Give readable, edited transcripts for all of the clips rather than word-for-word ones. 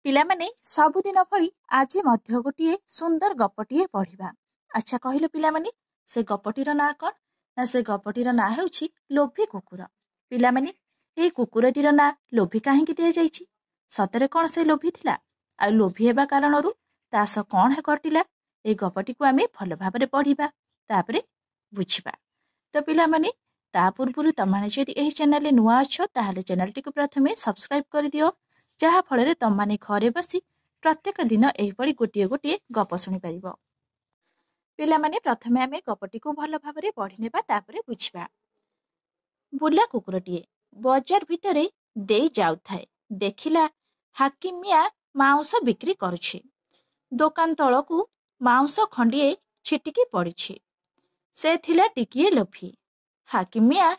ପିଲାମାନେ ସବୁଦିନ ଭଳି ଆଜି ମଧ୍ୟ ଗୋଟିଏ ସୁନ୍ଦର ଗପଟିଏ ପଢିବା। ଆଚ୍ଛା କହିଲେ ପିଲାମାନେ, ସେ ଗପଟିର ନାଁ କଣ? ନା ସେ ଗପଟିର ନାଁ ହେଉଛି ଲୋଭୀ କୁକୁର। ପିଲାମାନେ, ଏହି କୁକୁରଟିର ନାଁ ଲୋଭୀ କାହିଁକି ଦିଆଯାଇଛି? ସତରେ କଣ ସେ ଲୋଭୀ ଥିଲା? ଆଉ ଲୋଭୀ ହେବା କାରଣରୁ ତା ସହ କଣ ଘଟିଲା? এই ଗପଟିକୁ ଆମେ ଭଲ ଭାବରେ ପଢିବା, ତାପରେ ବୁଝିବା। ତ ପିଲାମାନେ, ତା ପୂର୍ବରୁ ତମମାନେ ଯଦି ଏହି ଚ୍ୟାନେଲରେ ନୂଆ ଅଛ ତାହେଲେ ଚ୍ୟାନେଲଟିକୁ ପ୍ରଥମେ ସବସ୍କ୍ରାଇବ କରିଦିଅ, ଯାହା ଫଳରେ ତମମାନେ ଘରେ ବସି ପ୍ରତ୍ୟେକ ଦିନ ଏହିଭଳି ଗୋଟିଏ ଗୋଟିଏ ଗପ ଶୁଣିପାରିବ। ପିଲାମାନେ, ପ୍ରଥମେ ଆମେ ଗପଟିକୁ ଭଲ ଭାବରେ ପଢି ନେବା, ତାପରେ ବୁଝିବା। ବୁଲା କୁକୁରଟିଏ ବଜାର ଭିତରେ ଦେଇ ଯାଉଥାଏ। ଦେଖିଲା ହାକିମ ମିଆଁ ମାଉଁସ ବିକ୍ରି କରୁଛି। ଦୋକାନ ତଳକୁ ମାଉଁସ ଖଣ୍ଡିଏ ଛିଟିକି ପଡ଼ିଛି। ସେ ଥିଲା ଟିକିଏ ଲୋଭୀ। ହାକିମ ମିଆଁ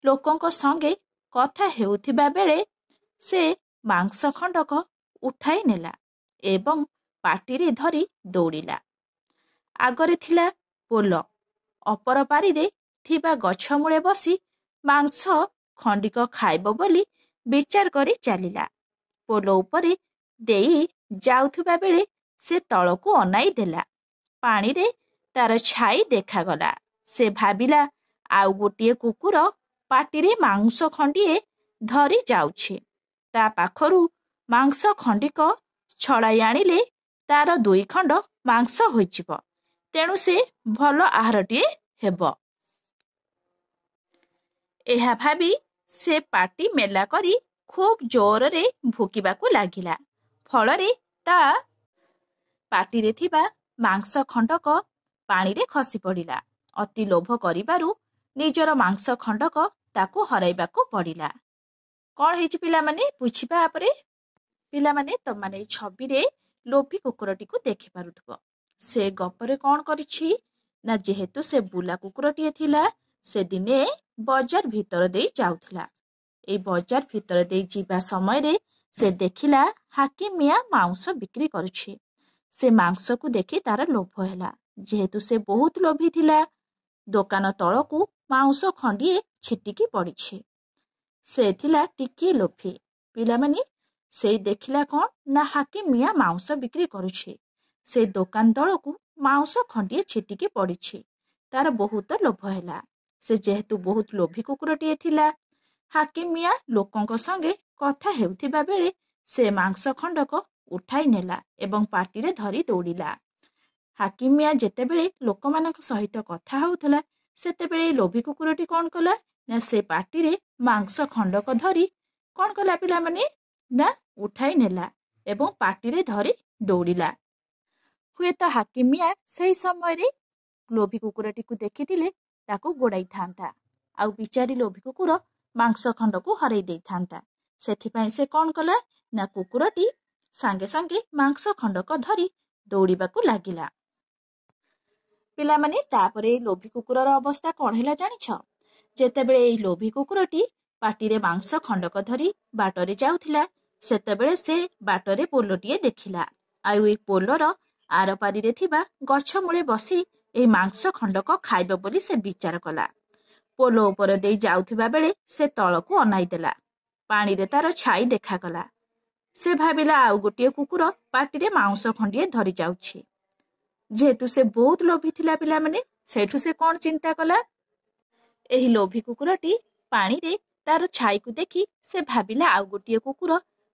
ଲୋକଙ୍କ ସଙ୍ଗେ କଥା ହେଉଥିବା ବେଳେ ସେ ମାଂସ ଖଣ୍ଡକ ଉଠାଇ ନେଲା ଏବଂ ପାଟିରେ ଧରି ଦୌଡ଼ିଲା। ଆଗରେ ଥିଲା ପୋଲ। ଅପର ପାରିରେ ଥିବା ଗଛ ମୂଳେ ବସି ମାଂସ ଖଣ୍ଡିକ ଖାଇବ ବୋଲି ବିଚାର କରି ଚାଲିଲା। ପୋଲ ଉପରେ ଦେଇ ଯାଉଥିବା ବେଳେ ସେ ତଳକୁ ଅନାଇ ଦେଲା। ପାଣିରେ ତାର ଛାଇ ଦେଖାଗଲା। ସେ ଭାବିଲା, ଆଉ ଗୋଟିଏ କୁକୁର ପାଟିରେ ମାଂସ ଖଣ୍ଡିଏ ଧରି ଯାଉଛି। ତା ପାଖରୁ ମାଂସ ଖଣ୍ଡିକ ଛଡ଼ାଇ ଆଣିଲେ ତାର 2 ଖଣ୍ଡ ମାଂସ ହୋଇଯିବ। ତେଣୁ ସେ ଭଲ ଆହାରଟିଏ ହେବ। ଏହା ଭାବି ସେ ପାଟି ମେଲା କରି ଖୁବ୍ ଜୋରରେ ଭୁକିବାକୁ ଲାଗିଲା। ଫଳରେ ତା ପାଟିରେ ଥିବା ମାଂସ ଖଣ୍ଡକ ପାଣିରେ ଖସି ପଡ଼ିଲା। ଅତି ଲୋଭ କରିବାରୁ ନିଜର ମାଂସ ଖଣ୍ଡକ ତାକୁ ହରାଇବାକୁ ପଡ଼ିଲା। କଣ ହେଇଛି ପିଲାମାନେ, ବୁଝିବା ପରେ। ପିଲାମାନେ, ତମମାନେ ଏହି ଛବିରେ ଲୋଭୀ କୁକୁରଟିକୁ ଦେଖିପାରୁଥିବ। ସେ ଗପରେ କଣ କରିଛି ନା, ଯେହେତୁ ସେ ବୁଲା କୁକୁରଟିଏ ଥିଲା, ସେ ଦିନେ ବଜାର ଭିତର ଦେଇ ଯାଉଥିଲା। এই ବଜାର ଭିତର ଦେଇ ଯିବା ସମୟରେ ସେ ଦେଖିଲା ହାକିମ ମିଆଁ ମାଉଁସ ବିକ୍ରି କରୁଛି। ସେ ମାଂସକୁ ଦେଖି ତାର ଲୋଭ ହେଲା। ଯେହେତୁ ସେ ବହୁତ ଲୋଭୀ ଥିଲା, ଦୋକାନ ତଳକୁ ମାଉଁସ ଖଣ୍ଡିଏ ଛିଟିକି ପଡ଼ିଛି। ସେ ଥିଲା ଟିକିଏ ଲୋଭୀ। ପିଲାମାନେ, ସେ ଦେଖିଲା କଣ ନା, ହାକିମ ମିଆଁ ମାଉଁସ ବିକ୍ରି କରୁଛି। ସେ ଦୋକାନ ତଳକୁ ମାଉଁସ ଖଣ୍ଡିଏ ଛିଟିକି ପଡ଼ିଛି। ତାର ବହୁତ ଲୋଭ ହେଲା। ସେ ଯେହେତୁ ବହୁତ ଲୋଭୀ କୁକୁରଟିଏ ଥିଲା, ହାକିମ ମିଆଁ ଲୋକଙ୍କ ସଙ୍ଗେ କଥା ହେଉଥିବା ବେଳେ ସେ ମାଂସ ଖଣ୍ଡକ ଉଠାଇ ନେଲା ଏବଂ ପାଟିରେ ଧରି ଦୌଡ଼ିଲା। ହାକିମ ମିଆଁ ଯେତେବେଳେ ଲୋକମାନଙ୍କ ସହିତ କଥା ହେଉଥିଲା, ସେତେବେଳେ ଲୋଭୀ କୁକୁରଟି କଣ କଲା ନା, ସେ ପାଟିରେ ମାଂସ ଖଣ୍ଡକ ଧରି କଣ କଲା ପିଲାମାନେ, ନା ଉଠାଇ ନେଲା ଏବଂ ପାଟିରେ ଧରି ଦୌଡ଼ିଲା। ହୁଏତ ହାକିମ ମିଆଁ ସେହି ସମୟରେ ଲୋଭୀ କୁକୁରଟିକୁ ଦେଖିଥିଲେ ତାକୁ ଗୋଡ଼ାଇଥାନ୍ତା, ଆଉ ବିଚାରୀ ଲୋଭୀ କୁକୁର ମାଂସ ଖଣ୍ଡକୁ ହରାଇ ଦେଇଥାନ୍ତା। ସେଥିପାଇଁ ସେ କଣ କଲା ନା, କୁକୁରଟି ସାଙ୍ଗେ ସାଙ୍ଗେ ମାଂସ ଖଣ୍ଡକ ଧରି ଦୌଡ଼ିବାକୁ ଲାଗିଲା। ପିଲାମାନେ, ତାପରେ ଏହି ଲୋଭୀ କୁକୁରର ଅବସ୍ଥା କଣ ହେଲା ଜାଣିଛ? ଯେତେବେଳେ ଏହି ଲୋଭୀ କୁକୁରଟି ପାଟିରେ ମାଂସ ଖଣ୍ଡକ ଧରି ବାଟରେ ଯାଉଥିଲା, ସେତେବେଳେ ସେ ବାଟରେ ପୋଲଟିଏ ଦେଖିଲା। ଆଉ ଏହି ପୋଲର ଆରପାରିରେ ଥିବା ଗଛ ମୂଳେ ବସି ଏହି ମାଂସ ଖଣ୍ଡକ ଖାଇବ ବୋଲି ସେ ବିଚାର କଲା। ପୋଲ ଉପର ଦେଇ ଯାଉଥିବା ବେଳେ ସେ ତଳକୁ ଅନାଇ ଦେଲା। ପାଣିରେ ତାର ଛାଇ ଦେଖାଗଲା। ସେ ଭାବିଲା, ଆଉ ଗୋଟିଏ କୁକୁର ପାଟିରେ ମାଉଁସ ଖଣ୍ଡିଏ ଧରି ଯାଉଛି। ଯେହେତୁ ସେ ବହୁତ ଲୋଭୀ ଥିଲା ପିଲାମାନେ, ସେଠୁ ସେ କଣ ଚିନ୍ତା କଲା, ଏହି ଲୋଭୀ କୁକୁରଟି ପାଣିରେ ତାର ଛାଇକୁ ଦେଖି ସେ ଭାବିଲା, ଆଉ ଗୋଟିଏ କୁକୁର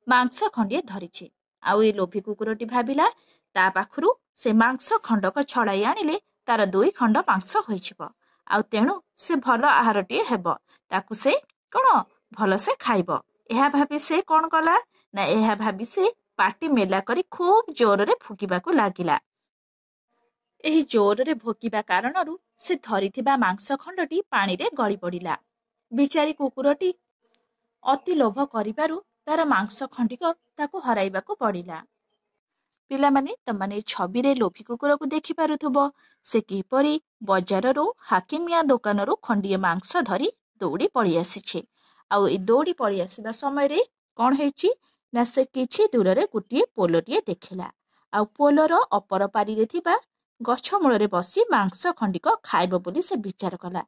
ମାଂସ ଖଣ୍ଡିଏ ଧରିଛି। ଆଉ ଏହି ଲୋଭୀ କୁକୁରଟି ଭାବିଲା, ତା ପାଖରୁ ସେ ମାଂସ ଖଣ୍ଡକ ଛଡ଼ାଇ ଆଣିଲେ ତାର 2 ଖଣ୍ଡ ମାଂସ ହୋଇଯିବ। ଆଉ ତେଣୁ ସେ ଭଲ ଆହାରଟିଏ ହେବ। ତାକୁ ସେ କଣ ଭଲସେ ଖାଇବ। ଏହା ଭାବି ସେ କଣ କଲା ନା, ଏହା ଭାବି ସେ ପାଟି ମେଲା କରି ଖୁବ୍ ଜୋରରେ ଫୁକିବାକୁ ଲାଗିଲା। ଏହି ଜୋରରେ ଭୋକିବା କାରଣରୁ ସେ ଧରିଥିବା ମାଂସ ଖଣ୍ଡଟି ପାଣିରେ ଗଳି ପଡ଼ିଲା। ବିଚାରୀ କୁକୁରଟି ଅତି ଲୋଭ କରିବାରୁ ତାର ମାଂସ ଖଣ୍ଡିକ ତାକୁ ହରାଇବାକୁ ପଡ଼ିଲା। ପିଲାମାନେ, ତମମାନେ ଏହି ଛବିରେ ଲୋଭୀ କୁକୁରକୁ ଦେଖିପାରୁଥିବ। ସେ କିପରି ବଜାରରୁ ହାକିମ ମିଆଁ ଦୋକାନରୁ ଖଣ୍ଡିଏ ମାଂସ ଧରି ଦୌଡ଼ି ପଳେଇ ଆସିଛି। ଆଉ ଏହି ଦୌଡ଼ି ପଳେଇ ଆସିବା ସମୟରେ କଣ ହେଇଛି ନା, ସେ କିଛି ଦୂରରେ ଗୋଟିଏ ପୋଲଟିଏ ଦେଖିଲା। ଆଉ ପୋଲର ଅପର ପାରିରେ ଥିବା ଗଛ ମୂଳରେ ବସି ମାଂସ ଖଣ୍ଡିକ ଖାଇବ ବୋଲି ସେ ବିଚାର କଲା।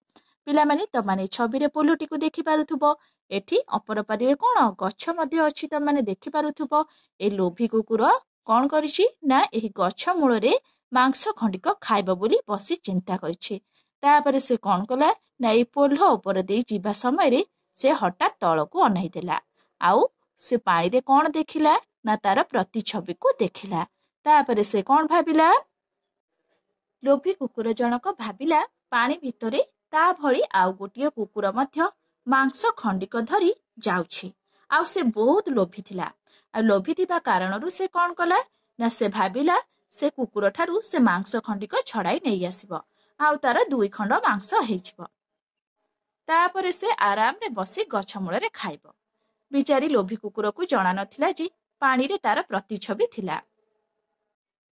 ପିଲାମାନେ ତମାନେ ଛବିରେ ପୋଲଟିକୁ ଦେଖିପାରୁଥିବ। ଏଠି ଅପର ପାରିରେ କ'ଣ ଗଛ ମଧ୍ୟ ଅଛି ତମାନେ ଦେଖିପାରୁଥିବ। ଏ ଲୋଭୀ କୁକୁର କ'ଣ କରିଛି ନା ଏହି ଗଛ ମୂଳରେ ମାଂସ ଖଣ୍ଡିକ ଖାଇବ ବୋଲି ବସି ଚିନ୍ତା କରିଛି। ତାପରେ ସେ କ'ଣ କଲା ନା ଏଇ ପୋଲ ଉପର ଦେଇ ଯିବା ସମୟରେ ସେ ହଠାତ୍ ତଳକୁ ଅନାଇ ଦେଲା। ଆଉ ସେ ପାଣିରେ କ'ଣ ଦେଖିଲା ନା ତାର ପ୍ରତିଛବିକୁ ଦେଖିଲା। ତାପରେ ସେ କ'ଣ ଭାବିଲା, ଲୋଭୀ କୁକୁର ଜଣକ ଭାବିଲା ପାଣି ଭିତରେ ତା ଭଳି ଆଉ ଗୋଟିଏ କୁକୁର ମଧ୍ୟ ମାଂସ ଖଣ୍ଡିକ ଧରି ଯାଉଛି। ଆଉ ସେ ବହୁତ ଲୋଭୀ ଥିଲା। ଆଉ ଲୋଭୀ ଥିବା କାରଣରୁ ସେ କ'ଣ କଲା ନା ସେ ଭାବିଲା ସେ କୁକୁର ଠାରୁ ସେ ମାଂସ ଖଣ୍ଡିକ ଛଡ଼ାଇ ନେଇ ଆସିବ। ଆଉ ତାର 2 ଖଣ୍ଡ ମାଂସ ହେଇଯିବ। ତାପରେ ସେ ଆରାମରେ ବସି ଗଛ ମୂଳରେ ଖାଇବ। ବିଚାରୀ ଲୋଭୀ କୁକୁରକୁ ଜଣା ନଥିଲା ଯେ ପାଣିରେ ତାର ପ୍ରତିଛବି ଥିଲା।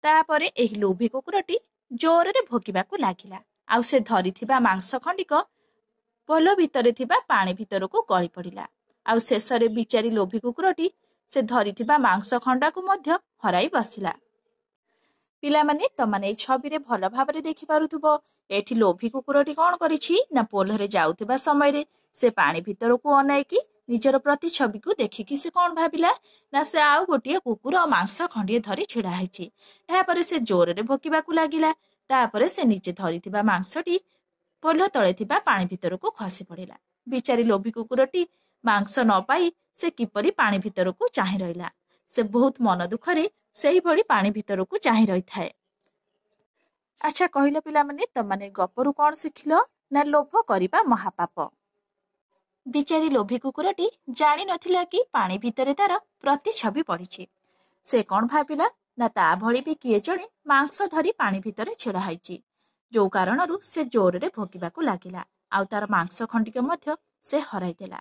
ତାପରେ ଏହି ଲୋଭୀ କୁକୁରଟି ଜୋରରେ ଭୋକିବାକୁ ଲାଗିଲା। ଆଉ ସେ ଧରିଥିବା ମାଂସ ଖଣ୍ଡିକ ପୋଲ ଭିତରେ ଥିବା ପାଣି ଭିତରକୁ ଗଳି ପଡ଼ିଲା। ଆଉ ଶେଷରେ ବିଚାରୀ ଲୋଭୀ କୁକୁରଟି ସେ ଧରିଥିବା ମାଂସ ଖଣ୍ଡାକୁ ମଧ୍ୟ ହରାଇ ବସିଲା। ପିଲାମାନେ ତମାନେ ଏଇ ଛବିରେ ଭଲ ଭାବରେ ଦେଖିପାରୁଥିବ। ଏଠି ଲୋଭୀ କୁକୁରଟି କ'ଣ କରିଛି ନା ପୋଲରେ ଯାଉଥିବା ସମୟରେ ସେ ପାଣି ଭିତରକୁ ଅନାଇକି ନିଜର ପ୍ରତିଛବିକୁ ଦେଖିକି ସେ କ'ଣ ଭାବିଲା ନା ସେ ଆଉ ଗୋଟିଏ କୁକୁର ମାଂସ ଖଣ୍ଡିଏ ଧରି ଛିଡ଼ା ହେଇଛି। ଏହାପରେ ସେ ଜୋରରେ ଭୋକିବାକୁ ଲାଗିଲା। ତାପରେ ସେ ନିଜେ ଧରିଥିବା ମାଂସଟି ପୋଲ ତଳେ ଥିବା ପାଣି ଭିତରକୁ ଖସି ପଡ଼ିଲା। ବିଚାରୀ ଲୋଭୀ କୁକୁରଟି ମାଂସ ନ ପାଇ ସେ କିପରି ପାଣି ଭିତରକୁ ଚାହିଁ ରହିଲା। ସେ ବହୁତ ମନ ଦୁଃଖରେ ସେଇଭଳି ପାଣି ଭିତରକୁ ଚାହିଁ ରହିଥାଏ। ଆଚ୍ଛା କହିଲ ପିଲାମାନେ, ତମାନେ ଗପରୁ କ'ଣ ଶିଖିଲ ନା ଲୋଭ କରିବା ମହାପାପ। ବିଚାରୀ ଲୋଭୀ କୁକୁରଟି ଜାଣିନଥିଲା କି ପାଣି ଭିତରେ ତାର ପ୍ରତିଛବି ପଡ଼ିଛି। ସେ କ'ଣ ଭାବିଲା ନା ତା ଭଳି ବି କିଏ ଜଣେ ମାଂସ ଧରି ପାଣି ଭିତରେ ଛିଡ଼ା ହେଇଛି। ଯୋଉ କାରଣରୁ ସେ ଜୋରରେ ଭୋକିବାକୁ ଲାଗିଲା। ଆଉ ତାର ମାଂସ ଖଣ୍ଡିକ ମଧ୍ୟ ସେ ହରାଇ ଦେଲା।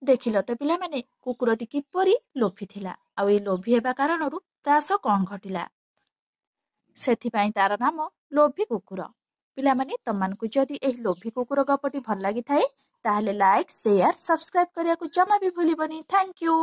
ଦେଖିଲ ତ ପିଲାମାନେ, କୁକୁରଟି କିପରି ଲୋଭୀ ଥିଲା। ଆଉ ଏଇ ଲୋଭୀ ହେବା କାରଣରୁ ତା ସହ କ'ଣ ଘଟିଲା। ସେଥିପାଇଁ ତାର ନାମ ଲୋଭୀ କୁକୁର। ପିଲାମାନେ ତମାନଙ୍କୁ ଯଦି ଏହି ଲୋଭୀ କୁକୁର ଗପଟି ଭଲ ଲାଗିଥାଏ ତାହେଲେ ଲାଇକ୍, ସେୟାର, ସବସ୍କ୍ରାଇବ କରିବାକୁ ଜମା ବି ଭୁଲିବନି। Thank you.